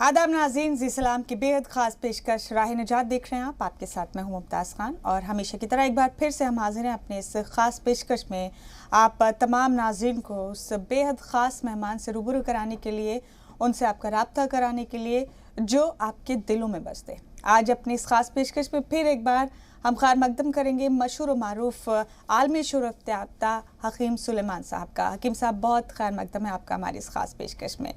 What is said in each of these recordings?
आदाब नाज़रीन, जी सलाम की बेहद ख़ास पेशकश राह निजात देख रहे हैं आप। आपके साथ मैं हूं मुमताज़ खान और हमेशा की तरह एक बार फिर से हम हाजिर हैं अपने इस ख़ास पेशकश में आप तमाम नाज़रीन को उस बेहद ख़ास मेहमान से रूबरू कराने के लिए, उनसे आपका रब्ता कराने के लिए जो आपके दिलों में बसते। आज अपनी इस ख़ास पेशकश में फिर एक बार हम खैर मकदम करेंगे मशहूर व मारूफ आलमी शोहरत याफ्ता हकीम सुलेमान साहब का। हकीम साहब, बहुत खैर मकदम है आपका हमारी इस ख़ास पेशकश में।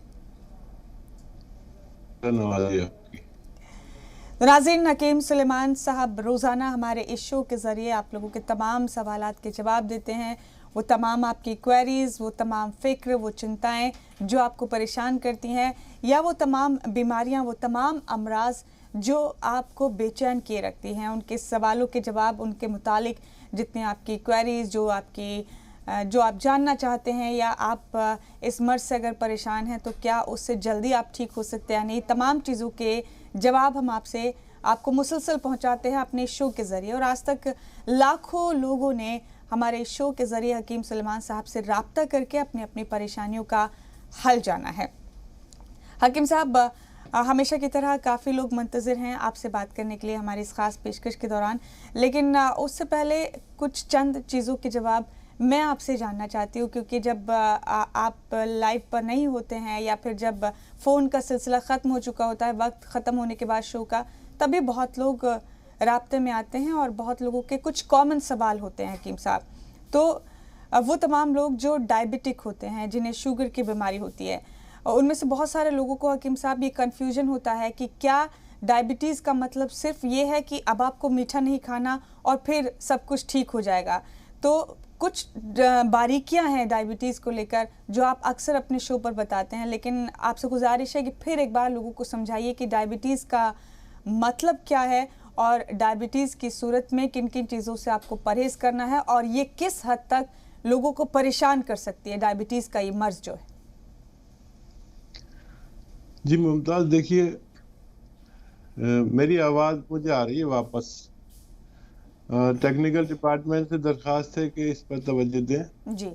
नाज़रीन, हकीम सुलेमान साहब रोज़ाना हमारे इस शो के ज़रिए आप लोगों के तमाम सवालात के जवाब देते हैं। वो तमाम आपकी क्वेरीज़, वो तमाम फ़िक्र, वो चिंताएं जो आपको परेशान करती हैं, या वो तमाम बीमारियां, वो तमाम अमराज जो आपको बेचैन किए रखती हैं, उनके सवालों के जवाब, उनके मुतालिक जितनी आपकी क्वेरीज़, जो आप जानना चाहते हैं, या आप इस मर्ज़ से अगर परेशान हैं तो क्या उससे जल्दी आप ठीक हो सकते हैं नहीं, तमाम चीज़ों के जवाब हम आपको मुसलसल पहुंचाते हैं अपने शो के ज़रिए। और आज तक लाखों लोगों ने हमारे इस शो के ज़रिए हकीम सुलेमान साहब से रब्ता करके अपनी अपनी परेशानियों का हल जाना है। हकीम साहब, हमेशा की तरह काफ़ी लोग मुंतज़िर हैं आपसे बात करने के लिए हमारी इस ख़ास पेशकश के दौरान, लेकिन उससे पहले कुछ चंद चीज़ों के जवाब मैं आपसे जानना चाहती हूँ, क्योंकि जब आप लाइव पर नहीं होते हैं या फिर जब फ़ोन का सिलसिला ख़त्म हो चुका होता है, वक्त ख़त्म होने के बाद शो का, तभी बहुत लोग राब्ते में आते हैं और बहुत लोगों के कुछ कॉमन सवाल होते हैं हकीम साहब। तो वो तमाम लोग जो डायबिटिक होते हैं, जिन्हें शुगर की बीमारी होती है, उनमें से बहुत सारे लोगों को हकीम साहब ये कन्फ्यूजन होता है कि क्या डायबिटीज़ का मतलब सिर्फ ये है कि अब आपको मीठा नहीं खाना और फिर सब कुछ ठीक हो जाएगा। तो कुछ बारीकियां हैं डायबिटीज़ को लेकर जो आप अक्सर अपने शो पर बताते हैं, लेकिन आपसे गुजारिश है कि फिर एक बार लोगों को समझाइए कि डायबिटीज़ का मतलब क्या है और डायबिटीज़ की सूरत में किन किन चीज़ों से आपको परहेज़ करना है, और ये किस हद तक लोगों को परेशान कर सकती है डायबिटीज़ का ये मर्ज़ जो है। जी मुमताज़, देखिए मेरी आवाज़ मुझे आ रही है वापस। टेक्निकल डिपार्टमेंट से दरखास्त है कि इस पर तवज्जो दें। जी।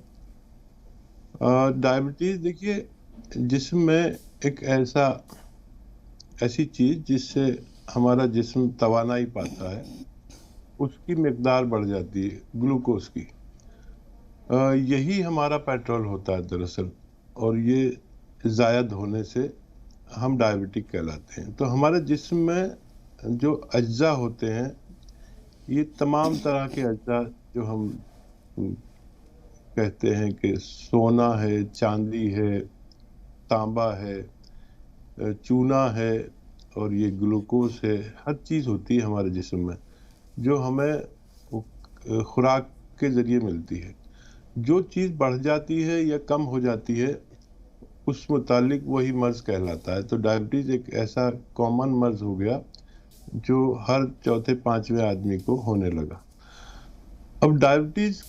डायबिटीज़ देखिए जिस्म में एक ऐसी चीज़ जिससे हमारा जिस्म तवानाई पाता है, उसकी मिकदार बढ़ जाती है ग्लूकोज की। यही हमारा पेट्रोल होता है दरअसल, और ये ज़ायद होने से हम डायबिटिक कहलाते हैं। तो हमारे जिस्म में जो अज्जा होते हैं, ये तमाम तरह के अज्जा जो हम कहते हैं कि सोना है, चांदी है, तांबा है, चूना है और ये ग्लूकोज है, हर चीज़ होती है हमारे जिस्म में जो हमें खुराक के ज़रिए मिलती है। जो चीज़ बढ़ जाती है या कम हो जाती है, उस मुतालिक वही मर्ज़ कहलाता है। तो डायबिटीज़ एक ऐसा कॉमन मर्ज़ हो गया जो हर चौथे पांचवें आदमी को होने लगा। अब डायबिटीज़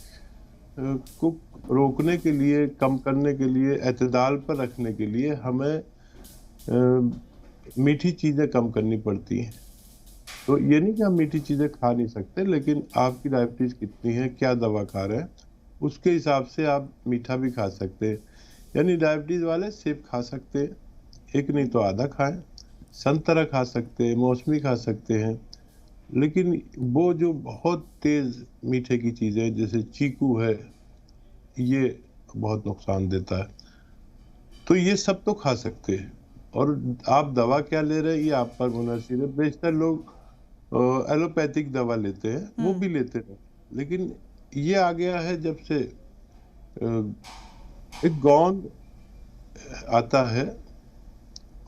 को रोकने के लिए, कम करने के लिए, एतदाल पर रखने के लिए हमें मीठी चीज़ें कम करनी पड़ती हैं। तो ये नहीं कि हम मीठी चीज़ें खा नहीं सकते, लेकिन आपकी डायबिटीज़ कितनी है, क्या दवा खा रहे हैं, उसके हिसाब से आप मीठा भी खा सकते हैं। यानी डायबिटीज़ वाले सेब खा सकते हैं, एक नहीं तो आधा खाएं, संतरा खा सकते हैं, मौसमी खा सकते हैं। लेकिन वो जो बहुत तेज़ मीठे की चीज़ें जैसे चीकू है, ये बहुत नुकसान देता है। तो ये सब तो खा सकते हैं। और आप दवा क्या ले रहे हैं ये आप पर मुनहसर है। बेशतर लोग एलोपैथिक दवा लेते हैं, वो भी लेते हैं, लेकिन ये आ गया है जब से एक गोंद आता है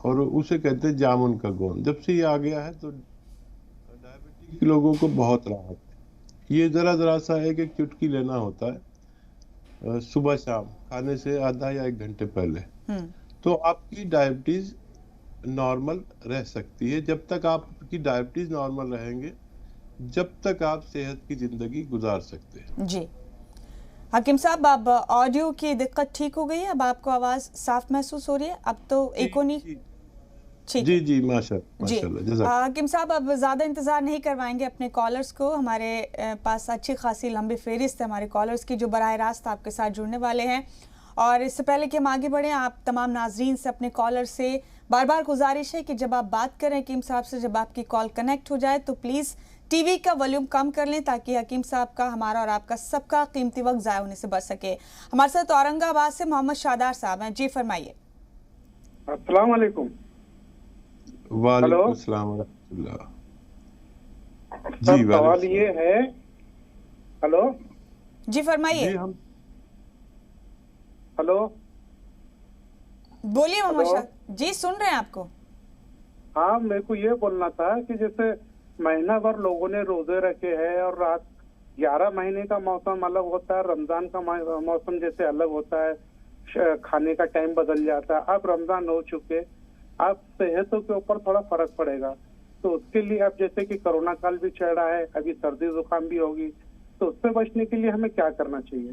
और उसे कहते हैं जामुन का गोंद। जब से ये आ गया है तो डायबिटिक लोगों को बहुत राहत है। ये ज़रा सा है कि एक चुटकी लेना होता है सुबह शाम खाने से आधा या एक घंटे पहले, तो आपकी डायबिटीज़ नॉर्मल रह सकती है। जब तक आपकी डायबिटीज़ नॉर्मल रहेंगे, जब तक आप सेहत की ज़िंदगी गुजार सकते हैं। जी हकीम साहब, अब ऑडियो की दिक्कत ठीक हो गई है? अब आपको आवाज़ साफ महसूस हो रही है? अब तो एको नहीं? ठीक जी जी, माशाल्लाह। हकीम साहब, अब ज़्यादा इंतज़ार नहीं करवाएंगे अपने कॉलर्स को। हमारे पास अच्छी खासी लंबी फहरिस्त है हमारे कॉलर्स की जो बराह रास्त आपके साथ जुड़ने वाले हैं, اور اس سے پہلے کہ ہم آگے بڑھیں، آپ تمام ناظرین سے، اپنے کالر سے بار بار گزارش ہے کہ جب آپ بات کریں حکیم صاحب سے، جب آپ کی کال کنیکٹ ہو جائے تو پلیز ٹی وی کا والیوم کم کر لیں تاکہ حکیم صاحب کا، ہمارا اور آپ کا سب کا قیمتی وقت ضائع ہونے سے بچ سکے۔ ہمارے ساتھ اورنگ آباد سے محمد شادار صاحب ہیں، جی فرمائیے۔ السلام علیکم۔ وعلیکم السلام ورحمۃ اللہ۔ سر سوال یہ ہے، ہلو جی فرمائیے، ہلو بولیے محمد شاہ جی، سن رہے ہیں آپ کو۔ ہاں، میرے کو یہ بولنا تھا کہ جیسے مہینہ بھر لوگوں نے روزے رکھے ہیں اور رات 11 مہینے کا موسم الگ ہوتا ہے، رمضان کا موسم جیسے الگ ہوتا ہے، کھانے کا ٹائم بدل جاتا ہے۔ اب رمضان ہو چکے، اب صحتوں کے اوپر تھوڑا فرق پڑے گا، تو اس کے لیے اب جیسے کہ کرونا کال بھی چل رہا ہے، ابھی سردی زکام بھی ہوگی، تو اس سے بچنے کے لیے ہمیں کیا کرنا چاہیے؟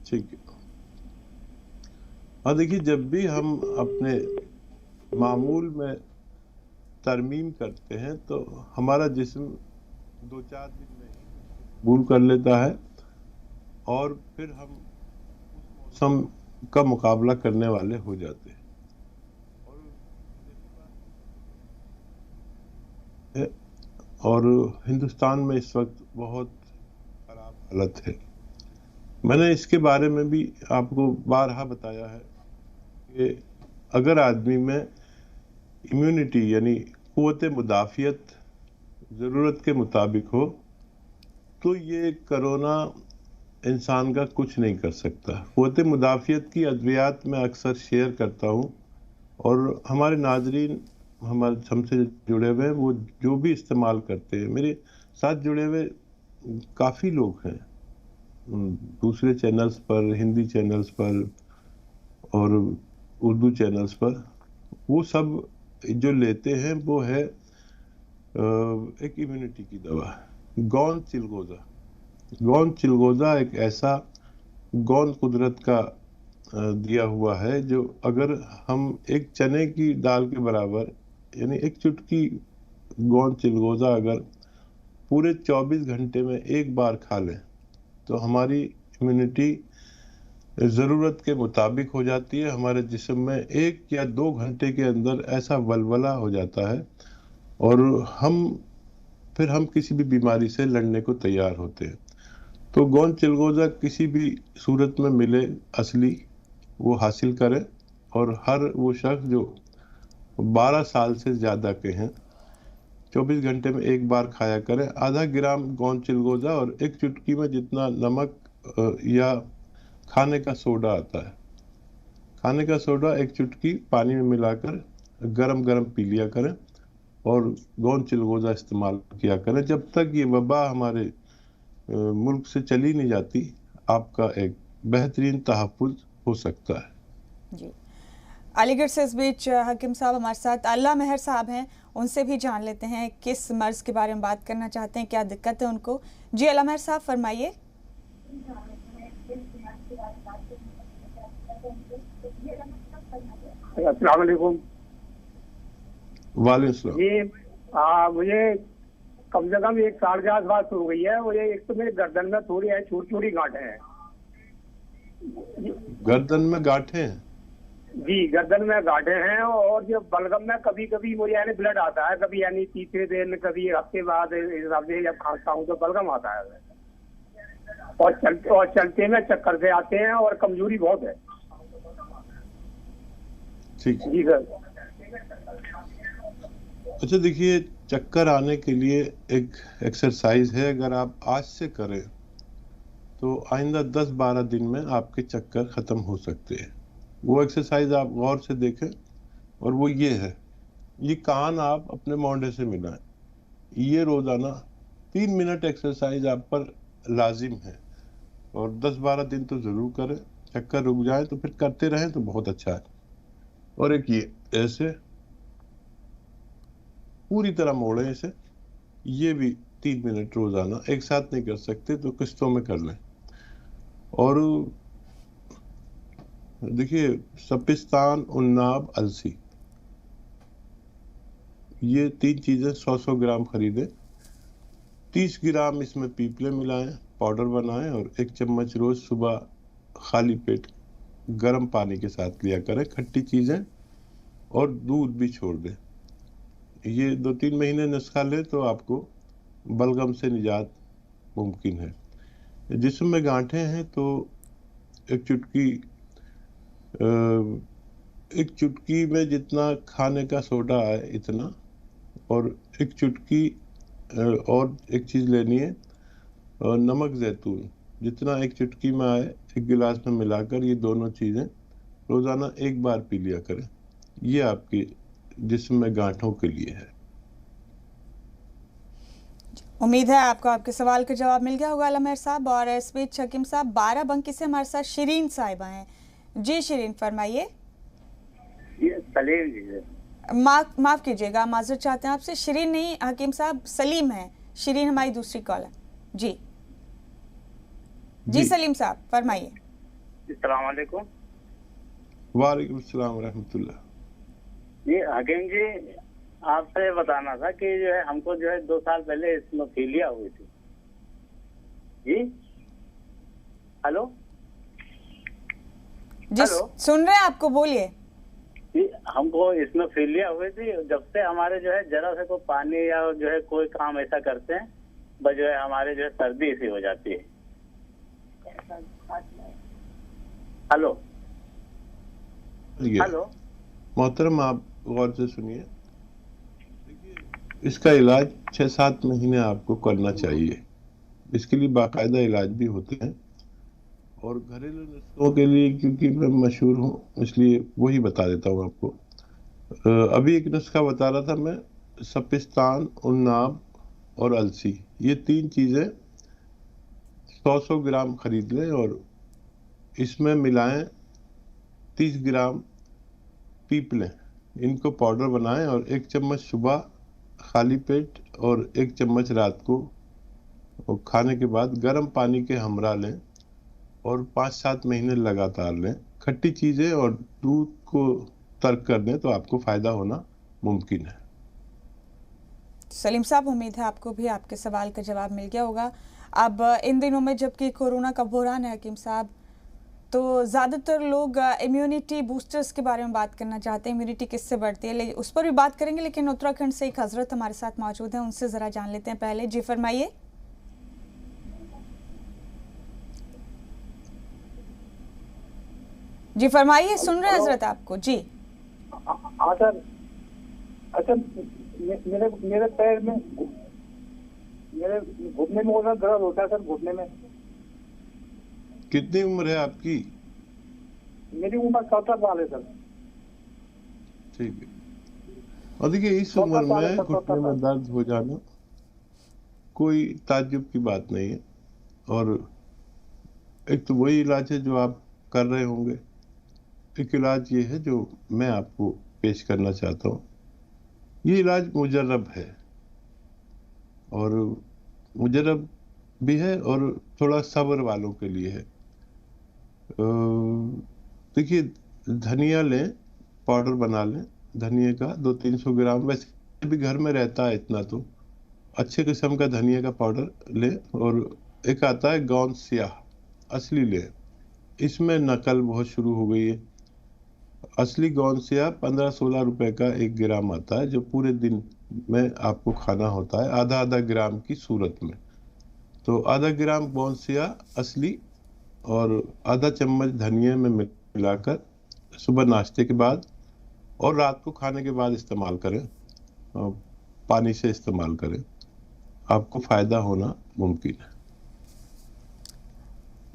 ٹھیک ہے، اور دیکھیے جب بھی ہم اپنے معمول میں ترمیم کرتے ہیں تو ہمارا جسم 2-4 دن میں ہی قبول کر لیتا ہے اور پھر ہم اس موسم کا مقابلہ کرنے والے ہو جاتے ہیں۔ اور ہندوستان میں اس وقت بہت خراب حالت ہے۔ میں نے اس کے بارے میں بھی آپ کو بارہا بتایا ہے کہ اگر آدمی میں امیونٹی یعنی قوت مدافعت ضرورت کے مطابق ہو تو یہ کرونا انسان کا کچھ نہیں کر سکتا۔ قوت مدافعت کی ادویات میں اکثر شیئر کرتا ہوں، اور ہمارے ناظرین ہم سے جڑے ہوئے ہیں، وہ جو بھی استعمال کرتے ہیں، میرے ساتھ جڑے ہوئے کافی لوگ ہیں دوسرے چینلز پر، ہندی چینلز پر اور اردو چینلز پر، وہ سب جو لیتے ہیں وہ ہے ایک امیونٹی کی دوا گون چلگوزا۔ گون چلگوزا ایک ایسا گون قدرت کا دیا ہوا ہے جو اگر ہم ایک چنے کی دال کے برابر، یعنی ایک چٹکی گون چلگوزا اگر پورے 24 گھنٹے میں ایک بار کھا لیں تو ہماری امیونٹی ضرورت کے مطابق ہو جاتی ہے۔ ہمارے جسم میں 1 یا 2 گھنٹے کے اندر ایسا ولولہ ہو جاتا ہے اور پھر ہم کسی بھی بیماری سے لڑنے کو تیار ہوتے ہیں۔ تو گون چلگوزا کسی بھی صورت میں ملے اصلی، وہ حاصل کرے، اور ہر وہ شخص جو 12 سال سے زیادہ کے ہیں 24 گھنٹے میں ایک بار کھایا کرے آدھا گرام گون چلگوزا، اور ایک چٹکی میں جتنا نمک یا کھانے کا سوڈا آتا ہے، کھانے کا سوڈا ایک چٹکی پانی میں ملا کر گرم گرم پی لیا کریں اور گون چلگوزا استعمال کیا کریں جب تک یہ وبا ہمارے ملک سے چلی نہیں جاتی۔ آپ کا ایک بہترین تحفظ ہو سکتا ہے۔ جی، علی گڑھ سے اس بیچ حکیم صاحب ہمارے ساتھ اللہ مہر صاحب ہیں، ان سے بھی جان لیتے ہیں کس مرض کے بارے میں بات کرنا چاہتے ہیں، کیا دقت ہے ان کو۔ جی اللہ مہر صاحب فرمائیے۔ السلام علیکم۔ وعلیکم السلام۔ جی مجھے کم سے کم 1 سال کے آس پاس ہو گئی ہے، مجھے ایک تو میرے گردن میں تھوڑی چھوٹی چھوٹی گانٹیں ہیں۔ گردن میں گانٹیں ہیں؟ جی گردن میں گانٹیں ہیں، اور جو بلغم میں کبھی کبھی مجھے یعنی بلڈ آتا ہے، کبھی یعنی تیسرے دن، کبھی ہفتے بعد حساب سے جب کھانستا ہوں تو بلغم آتا ہے، اور چلتے میں چکر سے آتے ہیں اور کمزوری بہت ہے۔ ٹھیک ہے جی سر۔ اچھا دیکھیے، چکر آنے کے لیے ایک ایکسرسائز ہے، اگر آپ آج سے کریں تو آئندہ 10-12 دن میں آپ کے چکر ختم ہو سکتے ہیں۔ وہ ایکسرسائز آپ غور سے دیکھیں، اور وہ یہ ہے، یہ کان آپ اپنے مونڈے سے ملائیں، یہ روزانہ 3 منٹ ایکسرسائز آپ پر لازم ہے، اور 10-12 دن تو ضرور کریں۔ چکر رک جائیں تو پھر کرتے رہیں تو بہت اچھا ہے۔ اور ایک یہ ایسے پوری طرح موڑیں اسے، یہ بھی 3 منٹ روزانہ، ایک ساتھ نہیں کر سکتے تو قسطوں میں کر لیں۔ اور دیکھیے سپستان، عناب، السی، یہ 3 چیزیں 100 گرام خریدیں، 30 گرام اس میں پیپلے ملائیں، پاؤڈر بنائیں، اور 1 چمچ روز صبح खाली पेट गर्म पानी के साथ लिया करें, खट्टी चीजें और दूध भी छोड़ दें। ये 2-3 महीने नुस्खा लें तो आपको बलगम से निजात मुमकिन है। जिस्म में गांठें हैं तो एक चुटकी में जितना खाने का सोडा है इतना, और एक चुटकी और एक चीज लेनी है, नमक जैतून जितना एक चुटकी में आए एक गिलास में मिलाकर ये दोनों चीजें रोजाना एक बार पी लिया करें। ये आपके जिस्म में गांठों के लिए है। उम्मीद है आपको आपके सवाल का जवाब मिल गया होगा आलम साहब। और इस बीच हकीम साहब बाराबंकी से हमारे साथ शिरीन साहिबा हैं। जी शिरीन, फरमाइए। सलीम जी, माफ कीजिएगा, माजूर चाहते हैं आपसे। शिरीन नहीं हकीम साहब, सलीम है। शिरीन हमारी दूसरी कॉल है। जी जी सलीम साहब फरमाइए। अस्सलाम वालेकुम। वालेकुम अस्सलाम रहमतुल्लाह। ये हकीम जी, आपसे बताना था कि जो है हमको जो है 2 साल पहले हिस्मोफीलिया हुई थी। जी हेलो जी हेलो, सुन रहे हैं आपको, बोलिए। जी हमको हिस्मोफीलिया हुई थी। जब से हमारे जो है जरा से कोई पानी या जो है कोई काम ऐसा करते हैं बस जो है हमारे जो है सर्दी सी हो जाती है। हेलो हेलो मोहतरम, आप गौर से सुनिए। इसका इलाज 6-7 महीने आपको करना चाहिए। इसके लिए बाकायदा इलाज भी होते हैं, और घरेलू नुस्खों के लिए क्योंकि मैं मशहूर हूँ इसलिए वही बता देता हूँ आपको। अभी एक नुस्खा बता रहा था मैं, सपिस्तान, उन्नाब और अलसी, ये 3 चीजें 100 ग्राम खरीद लें और इसमें मिलाएं 30 ग्राम पीप लें। इनको पाउडर बनाएं और 1 चम्मच सुबह खाली पेट और 1 चम्मच रात को, और खाने के बाद गर्म पानी के हमरा लें और 5-7 महीने लगातार लें। खट्टी चीजें और दूध को तर्क कर दें तो आपको फायदा होना मुमकिन है। सलीम साहब, उम्मीद है आपको भी आपके सवाल का जवाब मिल गया होगा। अब इन दिनों में जबकि कोरोना का बहरान है हकीम साहब, तो ज़्यादातर लोग इम्यूनिटी बूस्टर्स के बारे में बात करना चाहते हैं। इम्यूनिटी किससे बढ़ती है, लेकिन उस पर भी बात करेंगे। लेकिन उत्तराखंड से एक हजरत हमारे साथ मौजूद हैं, उनसे ज़रा जान लेते हैं पहले। जी फरमाइए। जी फरमाइए, सुन रहे हैं हजरत आपको। जी हाँ सर। अच्छा, मेरे पैर में, मेरे घुटने में दर्द होता है सर, घुटने में। कितनी उम्र है आपकी? मेरी उम्र 14 साल है सर। ठीक है। और देखिए, इस उम्र में घुटने में दर्द हो जाना कोई ताज्जुब की बात नहीं है, और एक तो वही इलाज है जो आप कर रहे होंगे, एक इलाज ये है जो मैं आपको पेश करना चाहता हूँ। ये इलाज मुजर्रब है, और मुजर्रब भी है और थोड़ा सब्र वालों के लिए है। देखिए, धनिया लें, पाउडर बना लें धनिया का 200-300 ग्राम, वैसे भी घर में रहता है इतना, तो अच्छे किस्म का धनिया का पाउडर लें। और एक आता है गौंद स्याह, असली लें। इसमें नकल बहुत शुरू हो गई है। असली गौंद स्याह 15-16 रुपए का 1 ग्राम आता है, जो पूरे दिन में आपको खाना होता है, आधा ग्राम की सूरत में। तो आधा ग्राम गौंद स्याह असली और आधा चम्मच धनिया में मिलाकर सुबह नाश्ते के बाद और रात को खाने के बाद इस्तेमाल करें, पानी से इस्तेमाल करें, आपको फायदा होना मुमकिन है।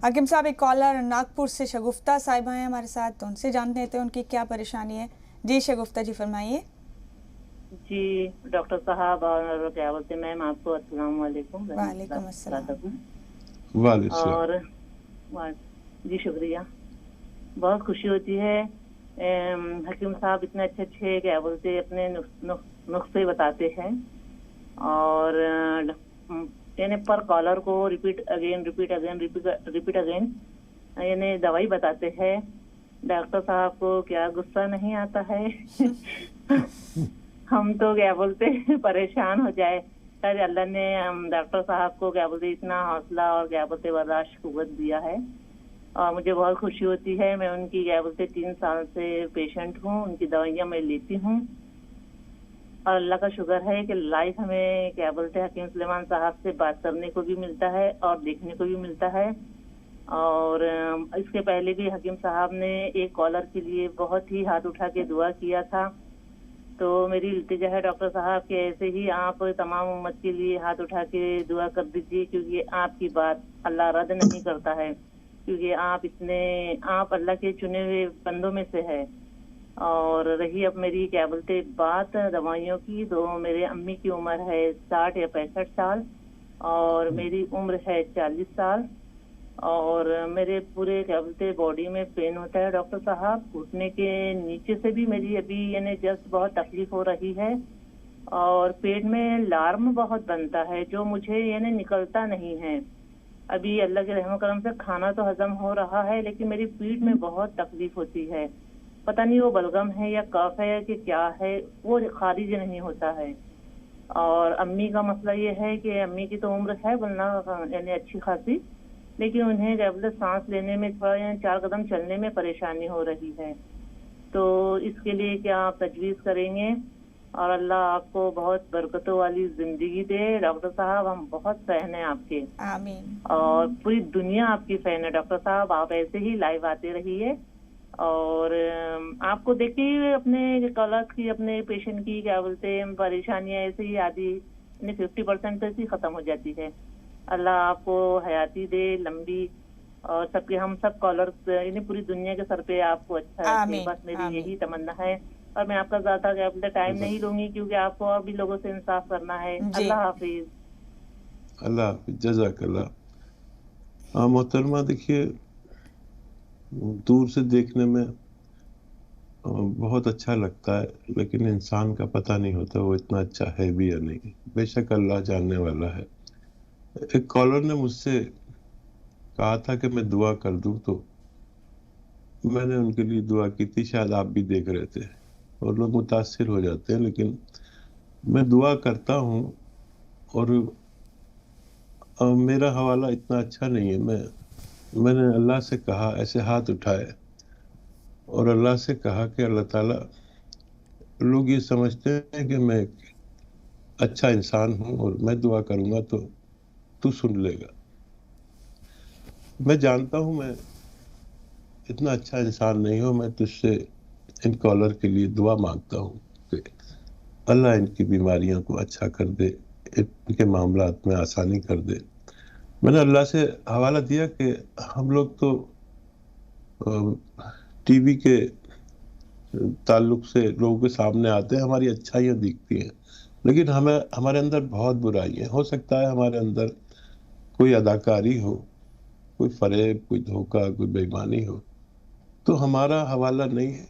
हकीम साहब, एक कॉलर नागपुर से शगुफ्ता साहिबा हैं हमारे साथ, तो उनसे जानते हैं उनकी क्या परेशानी है। जी शगुफ्ता जी फरमाइए। जी डॉक्टर साहब और क्या बोलते हैं मैम, आपको अस्सलाम वालेकुम। वालेकुम अस्सलाम। और जी शुक्रिया, बहुत खुशी होती है। हकीम साहब इतने अच्छे क्या बोलते हैं अपने नुस्खे बताते हैं, और यानी पर कॉलर को रिपीट अगेन यानी दवाई बताते हैं। डॉक्टर साहब को क्या गुस्सा नहीं आता है? हम तो क्या बोलते परेशान हो जाए। शायद अल्लाह ने डॉक्टर साहब को क्या बोलते इतना हौसला और क्या बोलते बर्दाश्त कुव्वत दिया है। اور مجھے بہت خوشی ہوتی ہے. میں ان کی کیا بولتے 3 سال سے پیشنٹ ہوں, ان کی دوائیاں میں لیتی ہوں, اور اللہ کا شکر ہے کہ لائف ہمیں کیا بولتے ہیں حکیم سلیمان صاحب سے بات کرنے کو بھی ملتا ہے اور دیکھنے کو بھی ملتا ہے. اور اس کے پہلے بھی حکیم صاحب نے ایک کالر کے لیے بہت ہی ہاتھ اٹھا کے دعا کیا تھا. تو میری التجا ہے ڈاکٹر صاحب کہ ایسے ہی آپ تمام امت کے لیے ہاتھ اٹھا کے دعا کر دیجیے, کیونکہ آپ کی بات اللہ رد نہیں کرتا ہے, کیونکہ آپ اللہ کے چنے ہوئے بندوں میں سے ہے. اور رہی اب میری کیا بولتے بات دوائیوں کی, تو میرے امی کی عمر ہے 60 یا 65 سال اور میری عمر ہے 40 سال, اور میرے پورے کیا بولتے باڈی میں پین ہوتا ہے ڈاکٹر صاحب. گھٹنے کے نیچے سے بھی میری ابھی یعنی جسٹ بہت تکلیف ہو رہی ہے, اور پیٹ میں لارم بہت بنتا ہے جو مجھے یعنی نکلتا نہیں ہے. ابھی اللہ کے رحم و کرم سے کھانا تو ہضم ہو رہا ہے, لیکن میری پیٹ میں بہت تکلیف ہوتی ہے. پتہ نہیں وہ بلغم ہے یا کف ہے کہ کیا ہے, وہ خارج نہیں ہوتا ہے. اور امی کا مسئلہ یہ ہے کہ امی کی تو عمر ہے بولنا یعنی اچھی خاصی, لیکن انہیں کیا بولتے سانس لینے میں تھوڑا 4 قدم چلنے میں پریشانی ہو رہی ہے. تو اس کے لیے کیا آپ تجویز کریں گے؟ اور اللہ آپ کو بہت برکتوں والی زندگی دے ڈاکٹر صاحب. ہم بہت فین ہیں آپ کے, آمین. اور پوری دنیا آپ کی فین ہے ڈاکٹر صاحب. آپ ایسے ہی لائیو آتے رہیے, اور آپ کو دیکھ کے اپنے کالرس کی اپنے پیشنٹ کی کیا بولتے ہیں پریشانیاں ایسے ہی آدھی 50% تک ہی ختم ہو جاتی ہے. اللہ آپ کو حیاتی دے لمبی, اور سب کے ہم سب کالرس یعنی پوری دنیا کے سر پہ آپ کو اچھا رکھے, بس میری یہی تمنا ہے. اور میں آپ کا زیادہ کیا بولتے ٹائم نہیں لوں گی, کیونکہ آپ کو اور بھی لوگوں سے انصاف کرنا ہے. اللہ حافظ. اللہ حافظ, جزاک اللہ. ہاں محترمہ, دیکھیے دور سے دیکھنے میں بہت اچھا لگتا ہے, لیکن انسان کا پتہ نہیں ہوتا وہ اتنا اچھا ہے بھی یا نہیں. بے شک اللہ جاننے والا ہے. ایک کالر نے مجھ سے کہا تھا کہ میں دعا کر دوں, تو میں نے ان کے لیے دعا کی تھی, شاید آپ بھی دیکھ رہے تھے, اور لوگ متاثر ہو جاتے ہیں. لیکن میں دعا کرتا ہوں, اور میرا حوالہ اتنا اچھا نہیں ہے. میں نے اللہ سے کہا, ایسے ہاتھ اٹھائے اور اللہ سے کہا کہ اللہ تعالیٰ, لوگ یہ سمجھتے ہیں کہ میں ایک اچھا انسان ہوں اور میں دعا کروں گا تو سن لے گا. میں جانتا ہوں میں اتنا اچھا انسان نہیں ہوں. میں تجھ سے ان کالر کے لیے دعا مانگتا ہوں کہ اللہ ان کی بیماریوں کو اچھا کر دے, ان کے معاملات میں آسانی کر دے. میں نے اللہ سے حوالہ دیا کہ ہم لوگ تو ٹی وی کے تعلق سے لوگوں کے سامنے آتے ہیں, ہماری اچھائیاں دکھتی ہیں, لیکن ہمارے اندر بہت برائیاں. ہو سکتا ہے ہمارے اندر کوئی اداکاری ہو, کوئی فریب, کوئی دھوکہ, کوئی بے ایمانی ہو. تو ہمارا حوالہ نہیں ہے.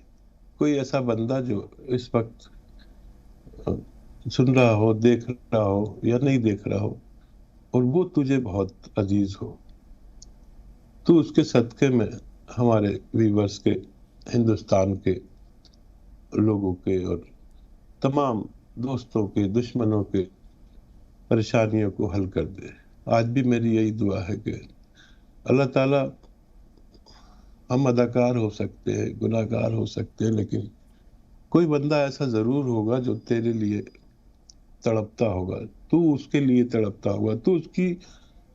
کوئی ایسا بندہ جو اس وقت سن رہا ہو, دیکھ رہا ہو یا نہیں دیکھ رہا ہو, اور وہ تجھے بہت عزیز ہو, تو اس کے صدقے میں ہمارے ویورز کے, ہندوستان کے لوگوں کے اور تمام دوستوں کے, دشمنوں کے پریشانیوں کو حل کر دے. آج بھی میری یہی دعا ہے کہ اللہ تعالیٰ, ہم اداکار ہو سکتے ہیں, گناہ گار ہو سکتے ہیں, لیکن کوئی بندہ ایسا ضرور ہوگا جو تیرے لیے تڑپتا ہوگا, تو اس کے لیے تڑپتا ہوگا, تو اس کی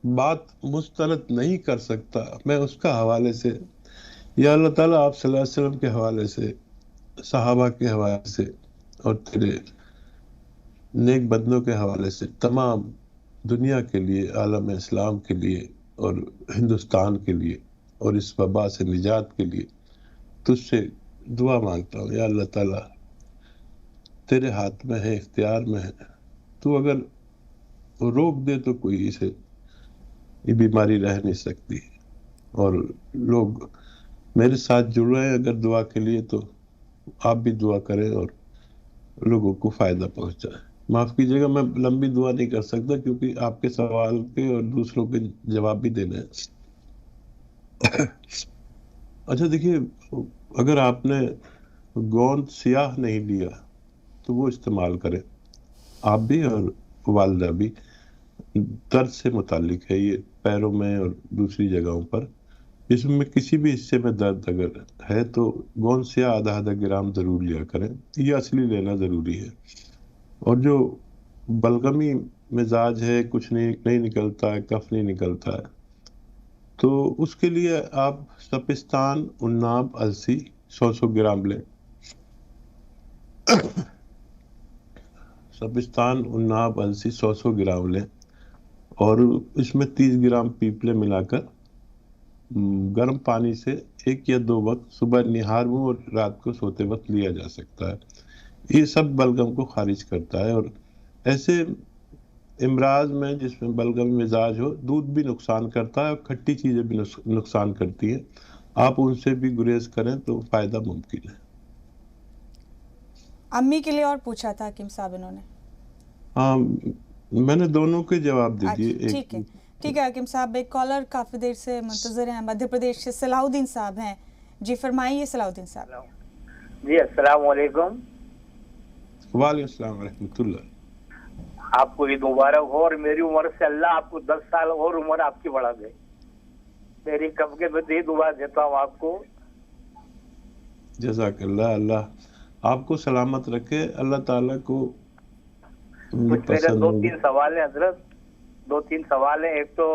بات مسترد نہیں کر سکتا. میں اس کا حوالے سے, یا اللہ تعالیٰ آپ صلی اللہ علیہ وسلم کے حوالے سے, صحابہ کے حوالے سے, اور تیرے نیک بندوں کے حوالے سے تمام دنیا کے لیے, عالم اسلام کے لیے اور ہندوستان کے لیے اور اس وبا سے نجات کے لیے تجھ سے دعا مانگتا ہوں. یا اللہ تعالیٰ, تیرے ہاتھ میں ہے, اختیار میں ہے, تو اگر روک دے تو کوئی اسے یہ بیماری رہ نہیں سکتی. اور لوگ میرے ساتھ جڑ رہے ہیں اگر دعا کے لیے, تو آپ بھی دعا کریں اور لوگوں کو فائدہ پہنچائیں. معاف کیجیے گا, میں لمبی دعا نہیں کر سکتا, کیونکہ آپ کے سوال کے اور دوسروں کے جواب بھی دینے ہیں. اچھا دیکھیے, اگر آپ نے گوند سیاہ نہیں لیا تو وہ استعمال کریں, آپ بھی اور والدہ بھی. درد سے متعلق ہے یہ, پیروں میں اور دوسری جگہوں پر जिसम में किसी भी हिस्से में दर्द अगर है तो गोंद से आधा आधा ग्राम जरूर लिया करें, ये असली लेना जरूरी है। और जो बलगमी मिजाज है, कुछ नहीं निकलता है, कफ नहीं निकलता है, तो उसके लिए आप सपिस्तान, उन्नाब, अलसी 100 ग्राम लें। सपिस्तान, उन्नाब, अलसी 100 ग्राम लें और इसमें 30 ग्राम पीपले मिलाकर गर्म पानी से 1 या 2 वक्त सुबह निहार मुंह और रात को सोते वक्त लिया जा सकता है। ये सब बलगम को खारिज करता है। और ऐसे इमराज में जिसमें बलगम मिजाज हो, दूध भी नुकसान करता है और खट्टी चीजें भी नुकसान करती हैं। आप उनसे भी गुरेज करें तो फायदा मुमकिन है। अम्मी के लिए और पूछा था हकीम साहब इन्होंने। हाँ, मैंने दोनों के जवाब दे दिए। ठीक है, ठीक है हकीम साहब। एक कॉलर काफी देर से मुंतजर हैं, मध्य प्रदेश से सलाउद्दीन साहब हैं। जी फरमाइए सलाउद्दीन साहब। जी अस्सलाम वालेकुम। वालेकुम अस्सलाम व रहमतुल्लाह। आपको ईद मुबारक हो और मेरी उम्र से अल्लाह आपको 10 साल और उम्र आपकी बढ़ा दे। मेरी कब के मैं दुआ देता हूँ आपको। जज़ाकल्लाह, अल्लाह आपको सलामत रखे। अल्लाह ताला को कुछ मेरे 2-3 सवाल है हजरत, 2-3 सवाल है। एक तो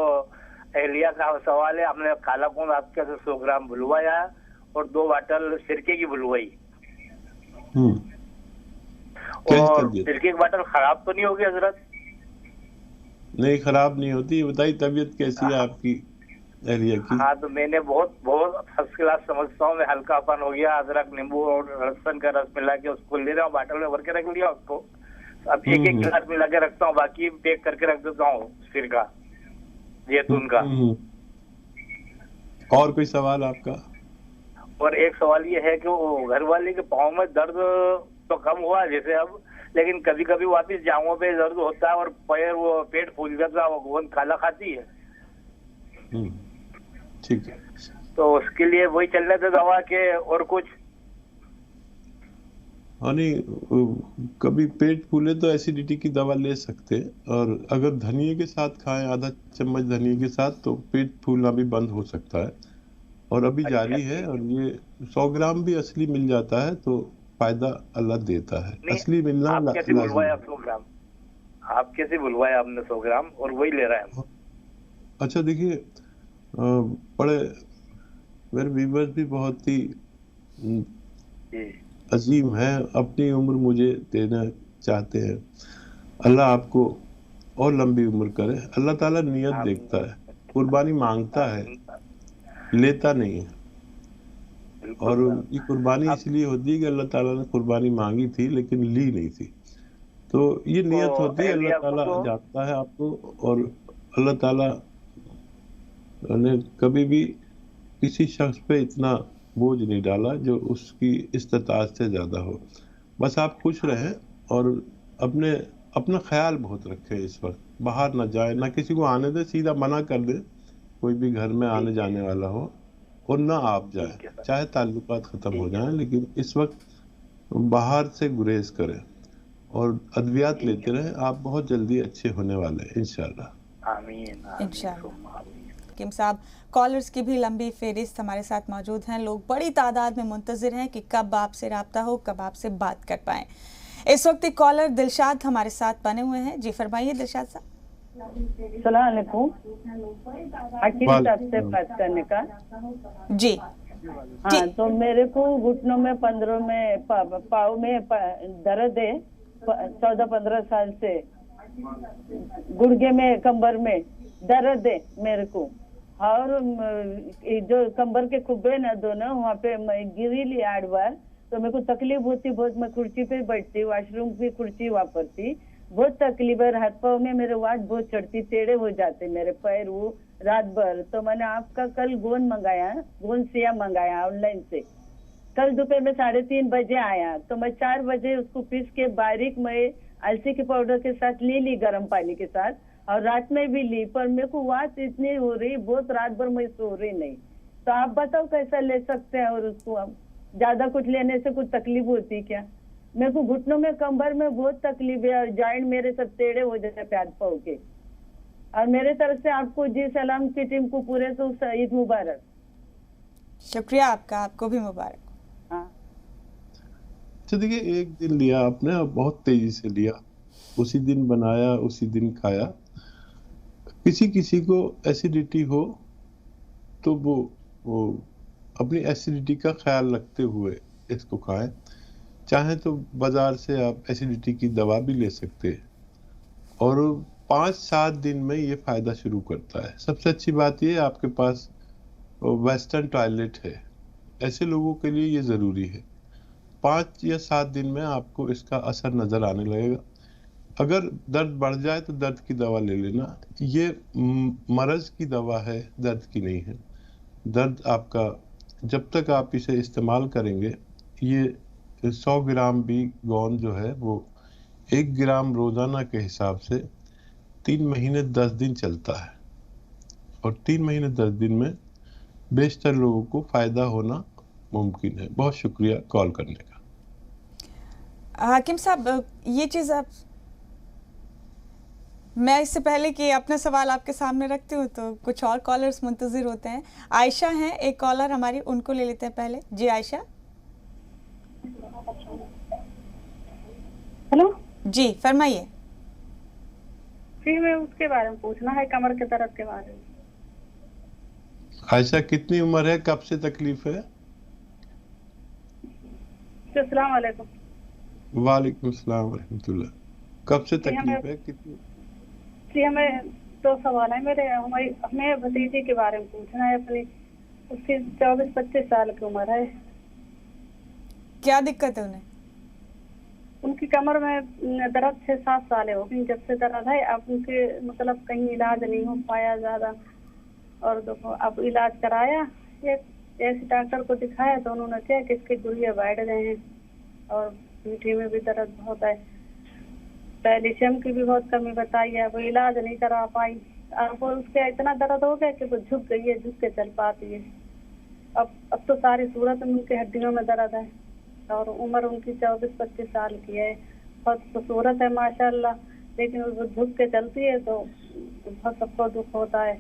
एहलिया का सवाल है, हमने काला कौन आपके 100 ग्राम बुलवाया और 2 बाटल सिरके की बुलवाई, और सिरके की बाटल खराब तो नहीं होगी हजरत? नहीं, खराब नहीं होती। बताइए तबीयत कैसी है आपकी एहलिया की? हाँ, तो मैंने बहुत फर्स्ट क्लास समझता हूँ मैं। हल्कापन हो गया, अदरक, नींबू और लहसुन का रस मिला के उसको ले रहा हूँ, बाटल में भर के रख लिया उसको। अब एक गिलास मिला के रखता हूँ, बाकी पैक करके रख देता हूँ सिरका जैतून का। और कोई सवाल आपका? और एक सवाल ये है कि वो घर वाले के पाँव में दर्द तो कम हुआ जैसे अब, लेकिन कभी कभी वापिस जांघों पे दर्द होता है और पैर वो पेट फूल जाता है, वो गोंद काला खाती है। ठीक है, तो उसके लिए वही चल रहे थे दवा के और कुछ? हाँ, नहीं, कभी पेट फूले तो एसिडिटी की दवा ले सकते, और अगर धनिए के साथ खाएं, आधा चम्मच धनिए के साथ, तो पेट फूलना भी बंद हो सकता है। और अभी जारी है, और ये 100 ग्राम भी असली मिल जाता है तो फायदा अल्लाह देता है। असली मिलना आप कैसे बुलवाया 100 ग्राम? आप कैसे बुलवाया आपने 100 ग्राम और वही ले रहा है? अच्छा देखिए, बड़े मेरे व्यूअर्स भी बहुत ही अजीम है, अपनी उम्र मुझे देना चाहते हैं। अल्लाह आपको और लंबी उम्र करे। अल्लाह ताला नियत देखता है, कुर्बानी मांगता है, लेता नहीं है। और ये कुर्बानी इसलिए होती है कि अल्लाह ताला ने कुर्बानी मांगी थी लेकिन ली नहीं थी। तो ये नियत होती है, अल्लाह ताला जानता है आपको। और अल्लाह ताला ने कभी भी किसी शख्स पे इतना बोझ नहीं डाला जो उसकी इस्तिताअत से ज्यादा हो। बस आप खुश रहें और अपना ख्याल बहुत रखें। इस वक्त बाहर ना जाए, ना किसी को आने दे, सीधा मना कर दे कोई भी घर में आने जाने वाला हो, और ना आप जाएं, चाहे ताल्लुकात खत्म हो जाएं। लेकिन इस वक्त बाहर से गुरेज करें और अद्वियात लेते रहें। आप बहुत जल्दी अच्छे होने वाले हैं इंशाल्लाह। आमीन इंशाल्लाह। हकीम साहब, कॉलर्स की भी लंबी फेहरिस्त हमारे साथ मौजूद हैं। लोग बड़ी तादाद में मुंतजिर हैं कि कब आपसे राब्ता हो, कब आपसे बात कर पाएं। इस वक्त एक कॉलर दिलशाद हमारे साथ बने हुए हैं। जी फरमाइए दिलशाद साहब। सलाम अलैकुम, हकीम साहब से बात करने का। जी हाँ, तो मेरे को घुटनों में 15 में पाँव में दर्द है 14-15 साल से। गुड़गे में, कंबर में दर्द है मेरे को। और जो कंबर के खुब्बे ना दोनों, वहाँ पे मैं गिरी ली 8 बार, तो मेरे को तकलीफ होती बहुत। मैं कुर्सी पे बैठती, वॉशरूम की कुर्सी वापरती, बहुत तकलीफ है। हाथ पाँव में मेरे वाट बहुत चढ़ती, टेढ़े हो जाते मेरे पैर वो रात भर। तो मैंने आपका कल गोंद मंगाया, गोंद सिया मंगाया ऑनलाइन से। कल दोपहर में 3:30 बजे आया, तो मैं 4 बजे उसको पीस के बारीक मैं अलसी के पाउडर के साथ ली गर्म पानी के साथ, और रात में भी ली। पर मेरे को वात इतनी हो रही बहुत, रात भर मैं सो रही नहीं। तो आप बताओ कैसा ले सकते हैं? और उसको हम ज्यादा कुछ लेने से कुछ तकलीफ होती क्या? मेरे को घुटनों में, कंबर में बहुत तकलीफ है, और जॉइंट मेरे सब टेढ़े हो जाते हैं हाथ पाँव के। और मेरे तरफ से आपको जी सलाम की टीम को पूरे तो ईद मुबारक। शुक्रिया आपका, आपको भी मुबारक। अच्छा देखिए, एक दिन लिया आपने और बहुत तेजी से लिया, उसी दिन बनाया उसी दिन खाया। किसी किसी को एसिडिटी हो तो वो अपनी एसिडिटी का ख्याल रखते हुए इसको खाएं। चाहे तो बाजार से आप एसिडिटी की दवा भी ले सकते हैं और 5-7 दिन में ये फायदा शुरू करता है। सबसे अच्छी बात ये आपके पास वेस्टर्न टॉयलेट है, ऐसे लोगों के लिए ये जरूरी है। 5 या 7 दिन में आपको इसका असर नजर आने लगेगा। अगर दर्द बढ़ जाए तो दर्द की दवा ले लेना, ये मर्ज की दवा है, दर्द की नहीं है। दर्द आपका जब तक आप इसे इस्तेमाल करेंगे, ये 100 ग्राम भी गोंद जो है वो 1 ग्राम रोजाना के हिसाब से 3 महीने 10 दिन चलता है और 3 महीने 10 दिन में बेशतर लोगों को फायदा होना मुमकिन है। बहुत शुक्रिया कॉल करने का। हाकिम साहब, ये चीज़ आप, मैं इससे पहले कि अपना सवाल आपके सामने रखती हूँ तो कुछ और कॉलर्स मुंतजिर होते हैं। आयशा हैं एक कॉलर हमारी, उनको ले लेते हैं पहले। जी आयशा। हेलो जी फरमाइए। जी मैं उसके बारे में पूछना है, कमर के दर्द के बारे में। आयशा कितनी उम्र है, कब से तकलीफ है? अस्सलाम वालेकुम। वालेकुम सलाम रहमतुल्लाह। कब से तकलीफ है, कितनी? जी हमें 2 सवाल है मेरे। हमें भतीजी के बारे में पूछना है अपनी, उसकी 24-25 साल की उम्र है। क्या दिक्कत है उन्हें? उनकी कमर में दर्द 6-7 साल हो गई जब से दर्द है। अब उनके मतलब कहीं इलाज नहीं हो पाया ज्यादा, और देखो अब इलाज कराया, एक ऐसे डॉक्टर को दिखाया तो उन्होंने कहा कि इसके गुर्जे बैठ गए हैं और पीठी में भी दर्द बहुत है, कैल्शियम की भी बहुत कमी बताई है। वो इलाज नहीं करा पाई। अब उसके इतना दर्द हो गया कि वो झुक गई है, झुक के चल पाती है। अब तो सारी सूरत में उनकी हड्डियों में दर्द है और उम्र उनकी 24-25 साल की है। बहुत खूबसूरत है माशाल्लाह, लेकिन वो झुक के चलती है तो बहुत सबको दुख होता है।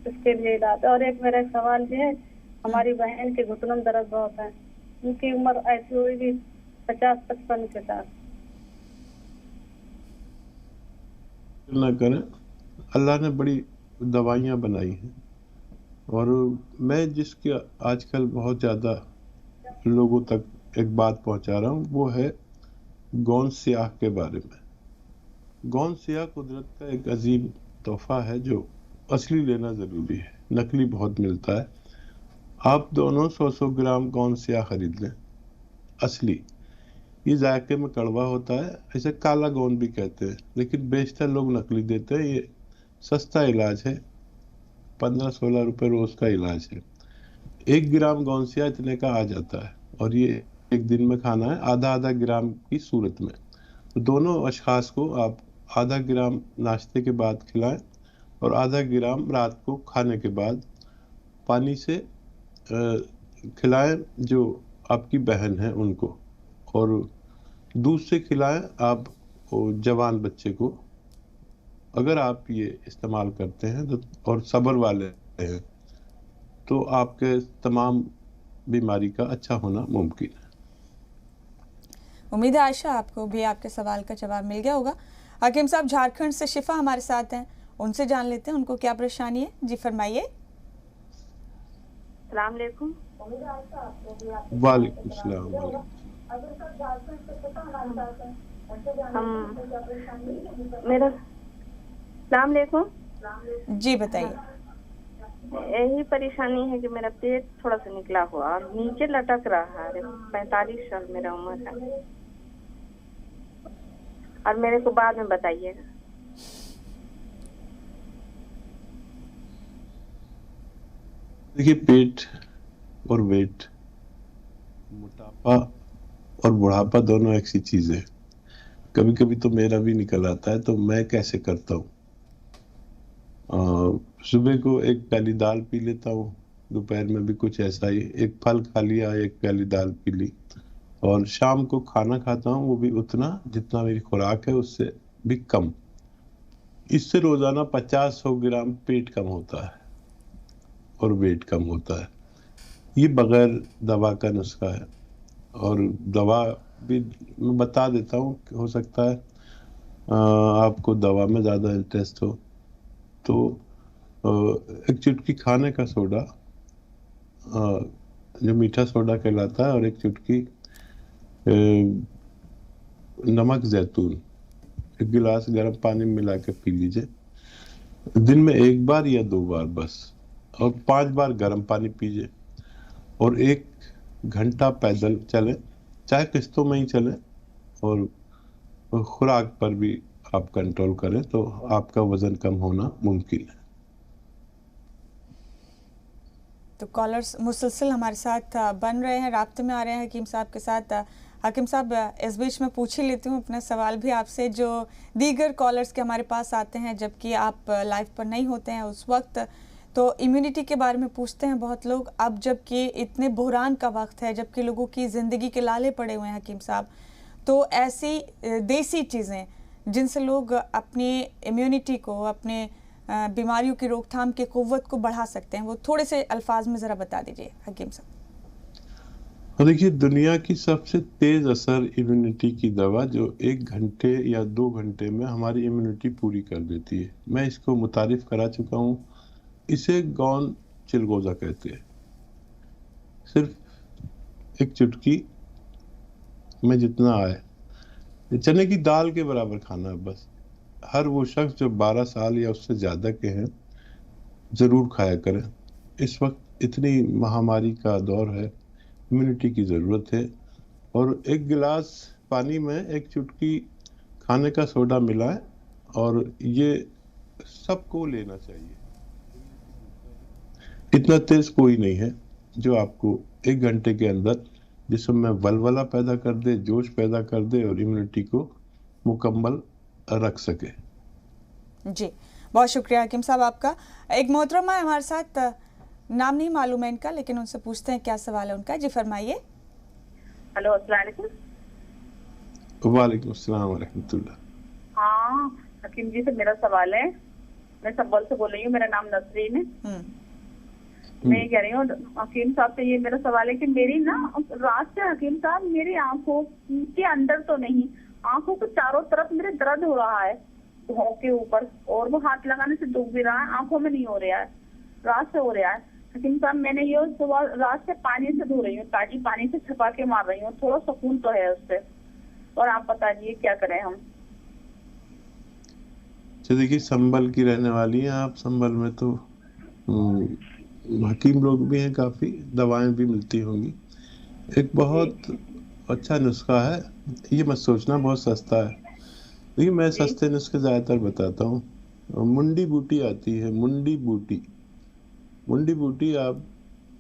इसके लिए इलाज। और एक मेरा सवाल ये है, हमारी बहन के घुटनों में दर्द बहुत है, उनकी उम्र ऐसी होगी 50-55 के साथ। ना करें, अल्लाह ने बड़ी दवाइयाँ बनाई हैं और मैं जिसके आजकल बहुत ज़्यादा लोगों तक एक बात पहुंचा रहा हूँ वो है गोंद स्याह के बारे में। गोंद स्याह कुदरत का एक अजीम तोहफा है जो असली लेना ज़रूरी है, नकली बहुत मिलता है। आप दोनों 100 ग्राम गोंद स्याह खरीद लें, असली। ये जायके में कड़वा होता है, इसे काला गोंद भी कहते हैं, लेकिन बेशतर लोग नकली देते हैं। ये सस्ता इलाज है, 15-16 रुपए रोज का इलाज है। 1 ग्राम गोंद स्याह इतने का आ जाता है और ये एक दिन में खाना है, आधा ग्राम की सूरत में। तो दोनों अशखास को आप आधा ग्राम नाश्ते के बाद खिलाएं और आधा ग्राम रात को खाने के बाद पानी से खिलाएं जो आपकी बहन है उनको, और दूध से खिलाएं आप जवान बच्चे को। अगर आप ये इस्तेमाल करते हैं तो और सब्र वाले हैं तो आपके तमाम बीमारी का अच्छा होना मुमकिन है। उम्मीद है आयशा आपको भी आपके सवाल का जवाब मिल गया होगा। हाकिम साहब झारखंड से शिफा हमारे साथ हैं, उनसे जान लेते हैं उनको क्या परेशानी है। जी फरमाइए। अस्सलाम वालेकुम। वालेकुम सलाम। मेरा अस्सलाम वालेकुम। जी बताइए। यही परेशानी है कि मेरा पेट थोड़ा सा निकला हुआ और नीचे लटक रहा है। 45 साल मेरा उम्र है और मेरे को बाद में बताइएगा। देखिए, पेट और वेट, मोटापा और बुढ़ापा दोनों एक सी चीज है। कभी कभी तो मेरा भी निकल आता है, तो मैं कैसे करता हूँ, सुबह को एक प्याली दाल पी लेता हूँ, दोपहर में भी कुछ ऐसा ही, एक फल खा लिया, एक प्याली दाल पी ली, और शाम को खाना खाता हूँ वो भी उतना जितना मेरी खुराक है उससे भी कम। इससे रोजाना 50-100 ग्राम पेट कम होता है और वेट कम होता है। ये बगैर दवा का नुस्खा है, और दवा भी मैं बता देता हूँ। हो सकता है आपको दवा में ज़्यादा इंटरेस्ट हो, तो एक चुटकी खाने का सोडा, जो मीठा सोडा कहलाता है, और एक चुटकी नमक जैतून, एक गिलास गर्म पानी में मिला के पी लीजिए, दिन में 1 बार या 2 बार बस, और 5 बार गर्म पानी पीजिए, और 1 घंटा पैदल चलें, चाहे किस्तों में ही चलें, और खुराक पर भी आप कंट्रोल करें तो आपका वजन कम होना मुमकिन है। तो कॉलर्स मुसलसल हमारे साथ बन रहे हैं, राब्ते में आ रहे हैं हकीम साहब के साथ। हकीम साहब, इस बीच में पूछ ही लेती हूँ अपना सवाल भी आपसे, जो दीगर कॉलर्स के हमारे पास आते हैं जबकि आप लाइव पर नहीं होते हैं उस वक्त, तो इम्यूनिटी के बारे में पूछते हैं बहुत लोग। अब जबकि इतने बहरान का वक्त है, जबकि लोगों की ज़िंदगी के लाले पड़े हुए हैं हकीम साहब, तो ऐसी देसी चीज़ें जिनसे लोग अपनी इम्यूनिटी को, अपने बीमारियों की रोकथाम की क़ुव्वत को बढ़ा सकते हैं, वो थोड़े से अल्फाज में ज़रा बता दीजिए हकीम साहब। देखिए, दुनिया की सबसे तेज असर इम्यूनिटी की दवा जो 1 घंटे या 2 घंटे में हमारी इम्यूनिटी पूरी कर देती है, मैं इसको मुतारिफ करा चुका हूँ। इसे गौन चिलगोजा कहते हैं। सिर्फ एक चुटकी में जितना आए, चने की दाल के बराबर खाना है बस। हर वो शख्स जो 12 साल या उससे ज़्यादा के हैं ज़रूर खाया करें। इस वक्त इतनी महामारी का दौर है, इम्यूनिटी की ज़रूरत है, और 1 गिलास पानी में 1 चुटकी खाने का सोडा मिलाएं, और ये सबको लेना चाहिए। इतना तेज कोई नहीं है जो आपको 1 घंटे के अंदर जिस्म में वलवला पैदा कर दे, जोश पैदा कर दे, और इम्यूनिटी को मुकम्मल रख सके। जी, बहुत शुक्रिया हकीम साहब आपका। एक मोहतरमा है हमारे साथ, नाम नहीं मालूम है इनका, लेकिन उनसे पूछते हैं क्या सवाल है उनका। जी फरमाइए। हेलो, अस्सलाम वालेकुम। वालेकुम अस्सलाम व रहमतुल्लाह। हाँ, हकीम जी से मेरा सवाल है। मैं संबल से बोल रही हूँ, मेरा नाम नसरीन है। मैं ये कह रही हूँ हकीम साहब से, ये मेरा सवाल है कि मेरी ना रात से हकीम साहब मेरी आंखों के अंदर तो नहीं, आंखों के चारों तरफ मेरे दर्द हो रहा है, भौं के ऊपर, और वो हाथ लगाने से दुख भी रहा है, आंखों में नहीं हो रहा है, रात से हो रहा है। हकीम साहब, मैंने ये सुबह रात से पानी से धो रही हूँ, ताकि पानी से छपा के मार रही हूँ, थोड़ा सुकून तो है उससे, और आप बता दीजिए क्या करें हम। देखिए, संबल की रहने वाली हैं आप। संबल में तो हकीम लोग भी हैं, काफ़ी दवाएं भी मिलती होंगी। एक बहुत अच्छा नुस्खा है, ये मत सोचना बहुत सस्ता है। देखिए, मैं सस्ते नुस्खे ज़्यादातर बताता हूँ। मुंडी बूटी आती है, मुंडी बूटी। मुंडी बूटी आप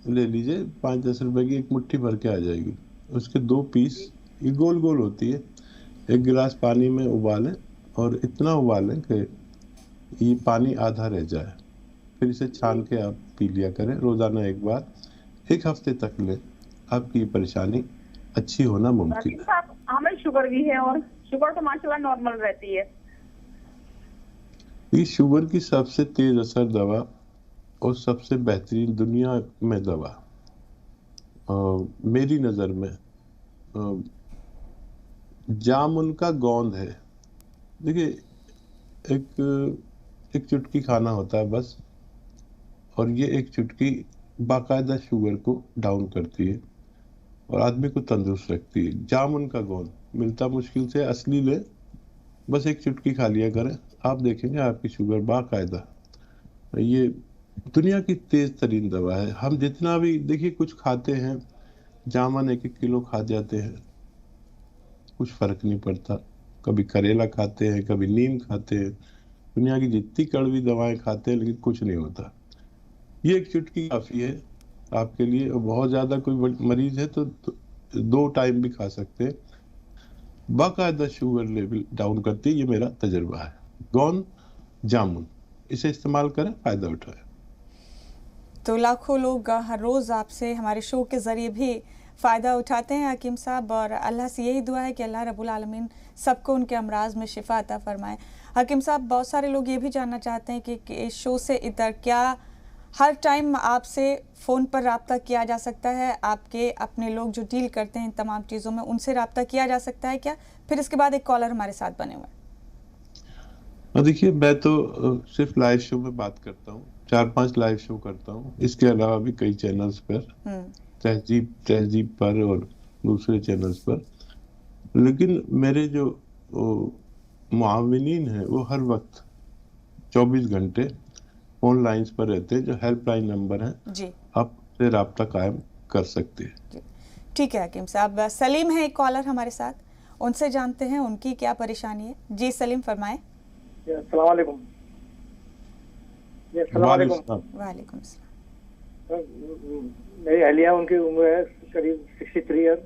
ले लीजिए, 5-10 रुपए की 1 मुट्ठी भर के आ जाएगी। उसके 2 पीस, ये गोल गोल होती है, 1 गिलास पानी में उबालें, और इतना उबालें कि ये पानी आधा रह जाए। फिर इसे छान के आप पी लिया करें रोज़ाना 1 बार, 1 हफ्ते तक लें, आपकी परेशानी अच्छी होना मुमकिन है। हमें शुगर भी है, और शुगर तो माशाल्लाह नॉर्मल रहती है। ये शुगर की सबसे तेज असर दवा और सबसे बेहतरीन दुनिया में दवा मेरी नज़र में जामुन का गोंद है। देखिए, एक चुटकी खाना होता है बस, और ये 1 चुटकी बाकायदा शुगर को डाउन करती है और आदमी को तंदुरुस्त रखती है। जामुन का गोंद मिलता मुश्किल से, असली ले, बस 1 चुटकी खा लिया करें, आप देखेंगे आपकी शुगर बाकायदा। ये दुनिया की तेज तरीन दवा है। हम जितना भी देखिए कुछ खाते हैं, जामुन 1-1 किलो खा जाते हैं, कुछ फर्क नहीं पड़ता। कभी करेला खाते हैं, कभी नीम खाते हैं, दुनिया की जितनी कड़वी दवाएं खाते हैं, लेकिन कुछ नहीं होता। ये 1 चुटकी काफ़ी है आपके लिए। बहुत ज़्यादा कोई मरीज है तो 2 टाइम भी खा सकते हैं, बाकायदा शुगर लेवल डाउन करती है। ये मेरा तजर्बा है। गोंद जामुन, इसे इस्तेमाल करें, फ़ायदा उठाएं। तो लाखों लोग हर रोज़ आपसे हमारे शो के ज़रिए भी फ़ायदा उठाते हैं हकीम साहब, और अल्लाह से यही दुआ है कि अल्लाह रब्बुल आलमीन सबको उनके अमराज में शिफा अता फरमाए। हकीम साहब, बहुत सारे लोग ये भी जानना चाहते हैं कि इस शो से इतर क्या ہر ٹائم آپ سے فون پر رابطہ کیا جا سکتا ہے؟ آپ کے اپنے لوگ جو ڈیل کرتے ہیں تمام چیزوں میں ان سے رابطہ کیا جا سکتا ہے کیا؟ پھر اس کے بعد ایک کالر ہمارے ساتھ بنے ہوئے ہیں۔ دیکھیے میں تو صرف لائیو شو میں بات کرتا ہوں، 4-5 لائیو شو کرتا ہوں، اس کے علاوہ بھی کئی چینلز پر، تہذیب پر اور دوسرے چینلز پر، لیکن میرے جو معاونین ہیں وہ ہر وقت 24 گھنٹے فون لائنز پر رہتے ہیں، جو ہیلپ لائن نمبر ہیں جی آپ سے رابطہ قائم کر سکتے ہیں۔ ٹھیک ہے حکیم صاحب، سلیم ہے ایک کالر ہمارے ساتھ، ان سے جانتے ہیں ان کی کیا پریشانی ہے۔ جی سلیم فرمائیں۔ السلام علیکم۔ السلام علیکم۔ وعلیکم السلام۔ میری اہلیہ، ان کی عمر ہے قریب 63 ایئر،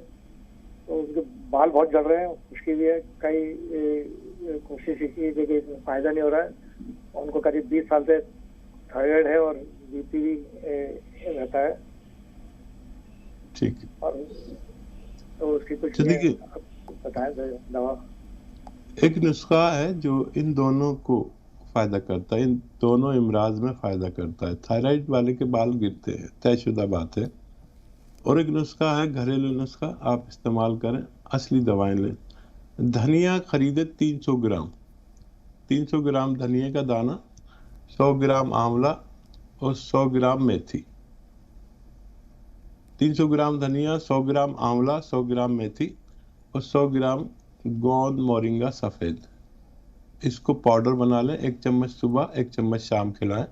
تو ان کے بال بہت جڑ رہے ہیں، خشکی بھی ہے، کئی کوشش کی لیکن فائدہ نہیں ہو رہا ہے۔ ان کو قریب 20 سال سے تھائرائڈ ہے اور بی پی بھی رہتا ہے۔ ٹھیک ہے، اور تو اس کی کچھ بتائیں دوا۔ ایک نسخہ ہے جو ان دونوں کو فائدہ کرتا ہے، ان دونوں امراض میں فائدہ کرتا ہے۔ تھائرائڈ والے کے بال گرتے ہیں، طے شدہ بات ہے، اور ایک نسخہ ہے گھریلو نسخہ، آپ استعمال کریں، اصلی دوائیں لیں۔ دھنیا خریدے 300 گرام، 300 گرام دھنیا کا دانہ، 100 گرام آملہ اور 100 گرام میتھی۔ 300 گرام دھنیا، 100 گرام آملہ، 100 گرام میتھی اور 100 گرام گوند مورنگا سفید، اس کو پاؤڈر بنا لیں، 1 چمچ صبح 1 چمچ شام کھلائیں،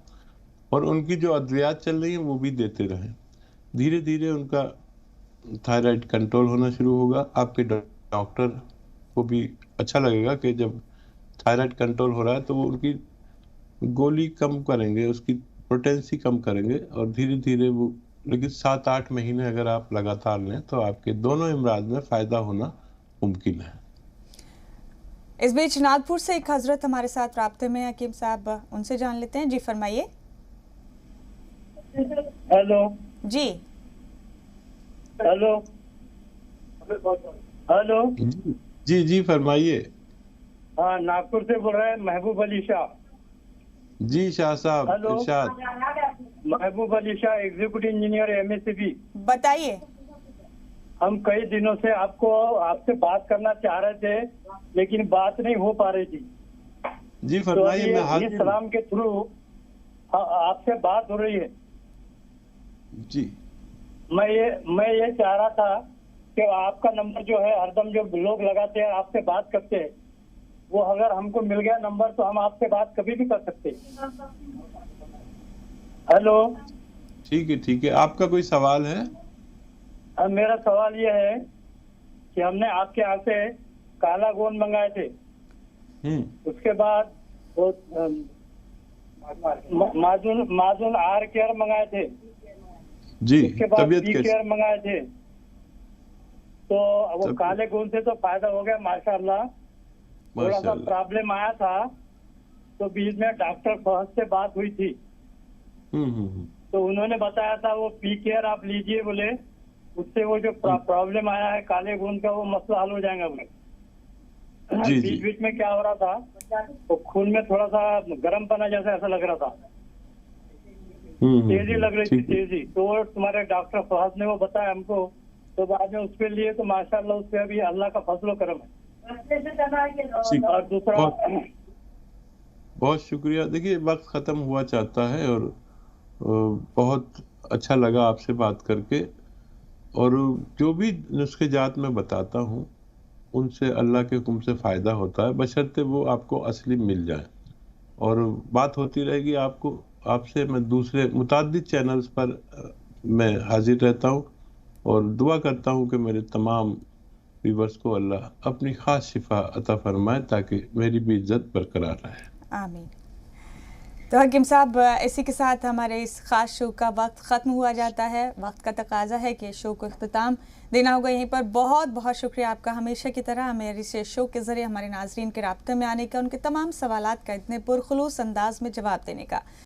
اور ان کی جو ادویات چل رہی ہیں وہ بھی دیتے رہیں۔ دھیرے دھیرے ان کا تھائرائڈ کنٹرول ہونا شروع ہوگا۔ آپ کے ڈاکٹر کو بھی اچھا لگے گا کہ جب تھائرائڈ کنٹرول ہو رہا ہے تو وہ ان کی گولی کم کریں گے، اس کی پوٹینسی کم کریں گے، اور دھیرے دھیرے وہ، لیکن 7-8 مہینے اگر آپ لگاتار لیں تو آپ کے دونوں امراض میں فائدہ ہونا ممکن ہے۔ اس بیچ ناگپور سے ایک حضرت ہمارے ساتھ رابطے میں، حکیم صاحب ان سے جان لیتے ہیں۔ جی فرمائیے۔ ہیلو جی ہیلو ہیلو جی جی فرمائیے۔ ہاں، ناگپور سے بول رہے ہیں محبوب علی شاہ۔ جی شاہ صاحب ارشاد۔ محبوب Ali Shah, executive engineer MSCB۔ بتائیے۔ ہم کئی دنوں سے آپ سے بات کرنا چاہ رہے تھے لیکن بات نہیں ہو پا رہی تھی۔ جی فرمائیے۔ میں سلام کے تھرو آپ سے بات ہو رہی ہے۔ جی میں یہ چاہ رہا تھا کہ آپ کا نمبر جو ہے ہر دم جو لوگ لگاتے ہیں آپ سے بات کرتے ہیں، وہ اگر ہم کو مل گیا نمبر تو ہم آپ سے بات کبھی بھی کر سکتے ہیں۔ ہیلو۔ ٹھیک ہے، آپ کا کوئی سوال ہے؟ میرا سوال یہ ہے کہ ہم نے آپ کے یہاں سے کالا گوند منگائے تھے، اس کے بعد وہ ماجون آر کیئر منگائے تھے، جی، اس کے بعد بی کیئر منگائے تھے، تو وہ کالے گوند سے تو فائدہ ہو گیا ماشاءاللہ۔ تھوڑا سا پرابلم آیا تھا تو بیچ میں ڈاکٹر فہد سے بات ہوئی تھی، تو انہوں نے بتایا تھا وہ پی کیئر آپ لیجئے بولے، اس سے وہ جو پرابلم آیا ہے کالے گوند کا وہ مسئلہ حل ہو جائے گا بولے۔ بیچ میں کیا ہو رہا تھا، وہ خون میں تھوڑا سا گرم پنا جیسا ایسا لگ رہا تھا، تیزی لگ رہی تھی، تیزی، تو وہ تمہارے ڈاکٹر فہد نے وہ بتایا ہم کو، تو بعد میں اس کے لیے تو ماشاءاللہ اس پہ ابھی اللہ کا فضل و کرم ہے۔ اور دوسرا، بہت شکریہ۔ دیکھیے وقت ختم ہوا چاہتا ہے، اور بہت اچھا لگا آپ سے بات کر کے، اور جو بھی نسخے جات میں بتاتا ہوں ان سے اللہ کے حکم سے فائدہ ہوتا ہے، بشرطے وہ آپ کو اصلی مل جائے، اور بات ہوتی رہے گی آپ سے۔ میں دوسرے متعدد چینلز پر میں حاضر رہتا ہوں، اور دعا کرتا ہوں کہ میرے تمام ویورز کو اللہ اپنی خاص شفا عطا فرمائے تاکہ میری بھی عزت برقرار رہے۔ آمین۔ تو حکیم صاحب، اسی کے ساتھ ہمارے اس خاص شو کا وقت ختم ہوا جاتا ہے۔ وقت کا تقاضا ہے کہ شو کو اختتام دینا ہوگا یہیں پر۔ بہت بہت شکریہ آپ کا ہمیشہ کی طرح ہمارے اس شو کے ذریعے ہمارے ناظرین کے رابطے میں آنے کا، ان کے تمام سوالات کا اتنے پرخلوص انداز میں جواب دینے کا۔